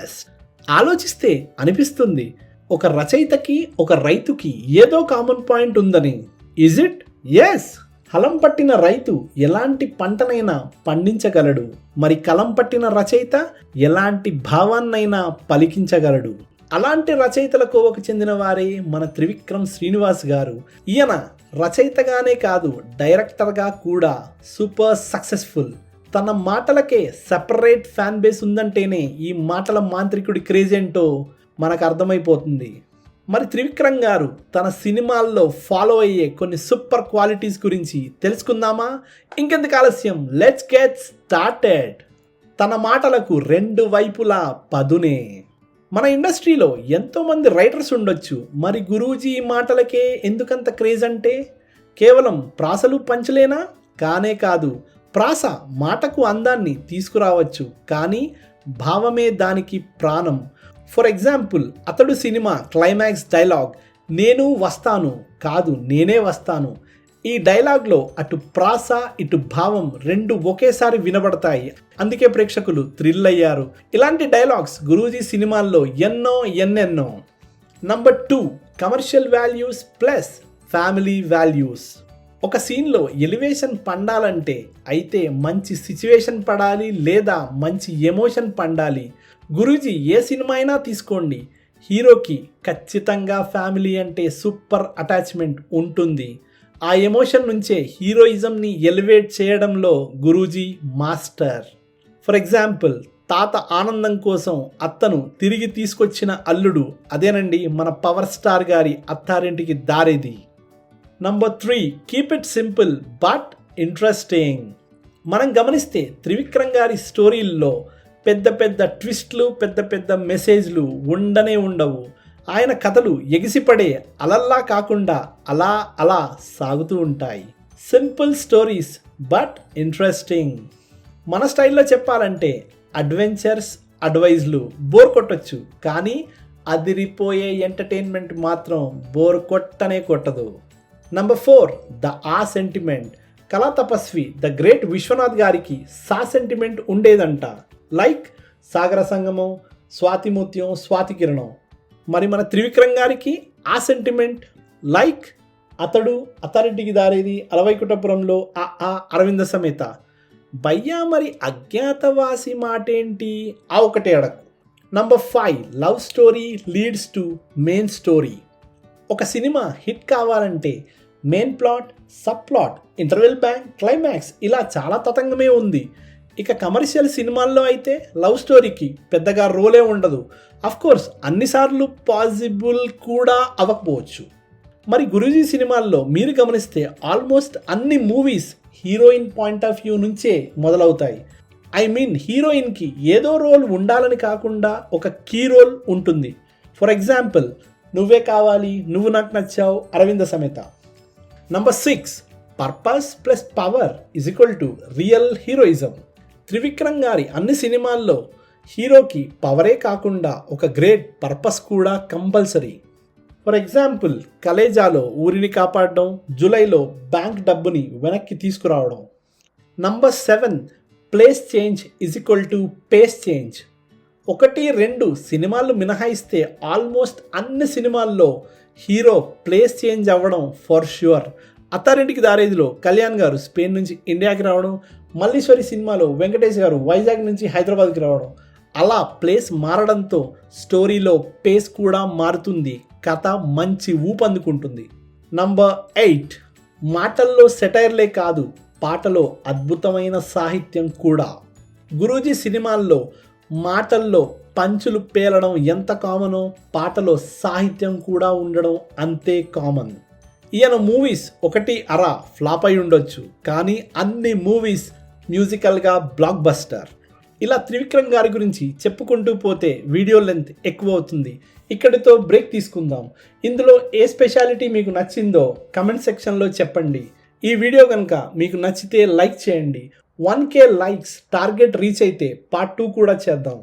Yes, ఆలోచిస్తే అనిపిస్తుంది ఒక రచయితకి ఒక రైతుకి ఏదో కామన్ పాయింట్ ఉందని. Is it? ఎస్. హలం పట్టిన రైతు ఎలాంటి పంటనైనా పండించగలడు, మరి కలం పట్టిన రచయిత ఎలాంటి భావాన్నైనా పలికించగలడు. అలాంటి రచయితల కోవకు చెందిన వారే మన త్రివిక్రమ్ శ్రీనివాస్ గారు. ఈయన రచయితగానే కాదు, డైరెక్టర్గా కూడా సూపర్ సక్సెస్ఫుల్. తన మాటలకే సెపరేట్ ఫ్యాన్ బేస్ ఉందంటేనే ఈ మాటల మాంత్రికుడి క్రేజ్ ఏంటో మనకు అర్థమైపోతుంది. మరి త్రివిక్రమ్ గారు తన సినిమాల్లో ఫాలో అయ్యే కొన్ని సూపర్ క్వాలిటీస్ గురించి తెలుసుకుందామా? ఇంకెందుకు ఆలస్యం, లెట్స్ గెట్ స్టార్టెడ్. తన మాటలకు రెండు వైపులా పదునే. మన ఇండస్ట్రీలో ఎంతోమంది రైటర్స్ ఉండొచ్చు, మరి గురూజీ మాటలకే ఎందుకంత క్రేజ్ అంటే కేవలం ప్రాసలు పంచలేనా? కానే కాదు. ప్రాస మాటకు అందాన్ని తీసుకురావచ్చు, కానీ భావమే దానికి ప్రాణం. ఫర్ ఎగ్జాంపుల్, అతడు సినిమా క్లైమాక్స్ డైలాగ్ నేను వస్తాను కాదు నేనే వస్తాను. ఈ డైలాగ్లో అటు ప్రాస ఇటు భావం రెండు ఒకేసారి వినబడతాయి. అందుకే ప్రేక్షకులు థ్రిల్ అయ్యారు. ఇలాంటి డైలాగ్స్ గురూజీ సినిమాల్లో ఎన్నెన్నో. Number 2, commercial values plus family values. ఒక సీన్లో ఎలివేషన్ పండాలంటే అయితే మంచి సిచ్యువేషన్ పడాలి లేదా మంచి ఎమోషన్ పండాలి. గురూజీ ఏ సినిమా అయినా తీసుకోండి, హీరోకి ఖచ్చితంగా ఫ్యామిలీ అంటే సూపర్ అటాచ్మెంట్ ఉంటుంది. ఆ ఎమోషన్ నుంచే హీరోయిజంని ఎలివేట్ చేయడంలో గురూజీ మాస్టర్. ఫర్ ఎగ్జాంపుల్, తాత ఆనందం కోసం అత్తను తిరిగి తీసుకొచ్చిన అల్లుడు, అదేనండి మన పవర్ స్టార్ గారి Attarintiki Daredi. Number 3, keep it simple but interesting. మనం గమనిస్తే త్రివిక్రమ్ గారి స్టోరీల్లో పెద్ద పెద్ద ట్విస్ట్లు, పెద్ద పెద్ద మెసేజ్లు ఉండవు. ఆయన కథలు ఎగిసిపడే అలల్లా కాకుండా అలా అలా సాగుతూ ఉంటాయి. Simple stories but interesting. మన స్టైల్లో చెప్పాలంటే అడ్వెంచర్స్, అడ్వైజ్లు బోర్ కొట్టొచ్చు, కానీ అదిరిపోయే ఎంటర్టైన్మెంట్ మాత్రం బోర్ కొట్టదు. నంబర్ 4, ద ఆ సెంటిమెంట్. కళా తపస్వి ద గ్రేట్ విశ్వనాథ్ గారికి సా సెంటిమెంట్ ఉండేదంట. లైక్ సాగర సంగమం, స్వాతిముత్యం, స్వాతి కిరణం. మరి మన త్రివిక్రమ్ గారికి ఆ సెంటిమెంట్ లైక్ అతడు, అథారిటీకి దారేది, అలవైకుంఠపురంలో అరవింద సమేత. భయ్యా మరి అజ్ఞాతవాసి మాటేంటి? ఆ ఒకటే అడకు. Number 5, love story leads to main story. ఒక సినిమా హిట్ కావాలంటే main plot, sub plot, interval bang, climax ఇలా చాలా తతంగమే ఉంది. ఇక కమర్షియల్ సినిమాల్లో అయితే లవ్ స్టోరీకి పెద్దగా రోలే ఉండదు. అఫ్కోర్స్ అన్నిసార్లు పాసిబుల్ కూడా అవ్వకపోవచ్చు. మరి గురూజీ సినిమాల్లో మీరు గమనిస్తే ఆల్మోస్ట్ అన్ని movies heroine point of view నుంచే మొదలవుతాయి. ఐ మీన్ హీరోయిన్కి ఏదో రోల్ ఉండాలని కాకుండా ఒక కీ రోల్ ఉంటుంది. For example, Nuvve Kavali, Nuvvu Naaku Nachav, Aravinda Sametha. Number 6, purpose plus power is equal to real heroism. Trivikram గారి అన్ని సినిమాల్లో హీరోకి పవరే కాకుండా ఒక గ్రేట్ పర్పస్ కూడా కంపల్సరీ. ఫర్ ఎగ్జాంపుల్, కలేజాలో ఊరిని కాపాడడం, జూలైలో బ్యాంక్ డబ్బుని వెనక్కి తీసుకురావడం. Number 7, place change is equal to pace change. 1, 2 సినిమాలు మినహాయిస్తే ఆల్మోస్ట్ అన్ని సినిమాల్లో హీరో ప్లేస్ చేంజ్ అవ్వడం ఫర్ ష్యూర్. అత్తారింటికి దారేదిలో కళ్యాణ్ గారు స్పెయిన్ నుంచి ఇండియాకి రావడం, మల్లీశ్వరి సినిమాలో వెంకటేష్ గారు వైజాగ్ నుంచి హైదరాబాద్కి రావడం, అలా ప్లేస్ మారడంతో స్టోరీలో పేస్ కూడా మారుతుంది, కథ మంచి ఊపందుకుంటుంది. నంబర్ 8, మాటల్లో సెటైర్లే కాదు, పాటలో అద్భుతమైన సాహిత్యం కూడా. గురూజీ సినిమాల్లో మాటల్లో పంచులు పేలడం ఎంత కామనో, పాటలో సాహిత్యం కూడా ఉండడం అంతే కామన్. ఈయన మూవీస్ 1 ఫ్లాప్ అయి ఉండొచ్చు, కానీ అన్ని మూవీస్ మ్యూజికల్గా బ్లాక్ బస్టర్. ఇలా త్రివిక్రమ్ గారి గురించి చెప్పుకుంటూ పోతే వీడియో లెంత్ ఎక్కువ అవుతుంది. ఇక్కడితో బ్రేక్ తీసుకుందాం. ఇందులో ఏ స్పెషాలిటీ మీకు నచ్చిందో కమెంట్ సెక్షన్లో చెప్పండి. ఈ వీడియో కనుక మీకు నచ్చితే లైక్ చేయండి. 1K లైక్స్ టార్గెట్ రీచ్ అయితే పార్ట్ 2 కూడా చేద్దాం.